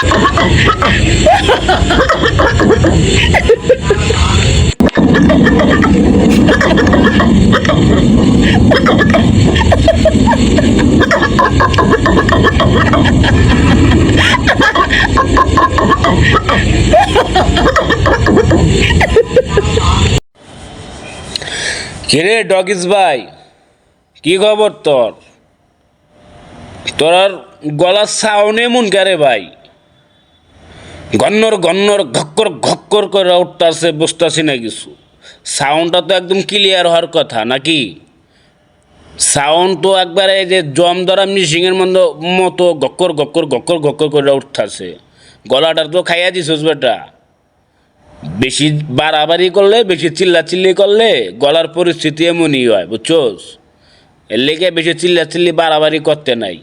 কিরে ডগিস ভাই, কি খবর তোর? তোর আর গলার সাউন্ড এমন কারে ভাই? গন্নর গন্নর ঘক্কর ঘক্কর করে উঠতেছে, বুঝতেছি না কিছু। সাউন্ডটা তো একদম ক্লিয়ার হওয়ার কথা নাকি? সাউন্ড তো একবারে এই যে জম ধরা মিশিংয়ের মতো গক্কর গক্কর গক্কর গক্কর করে উঠতেছে। গলাটা তো খাইয়া দিছিস বেটা। বেশি বাড়াবাড়ি করলে, বেশি চিল্লাচিল্লি করলে গলার পরিস্থিতি এমনই হয়, বুঝছোস? এর লেগে বেশি চিল্লাচিল্লি বাড়াবাড়ি করতে নাই।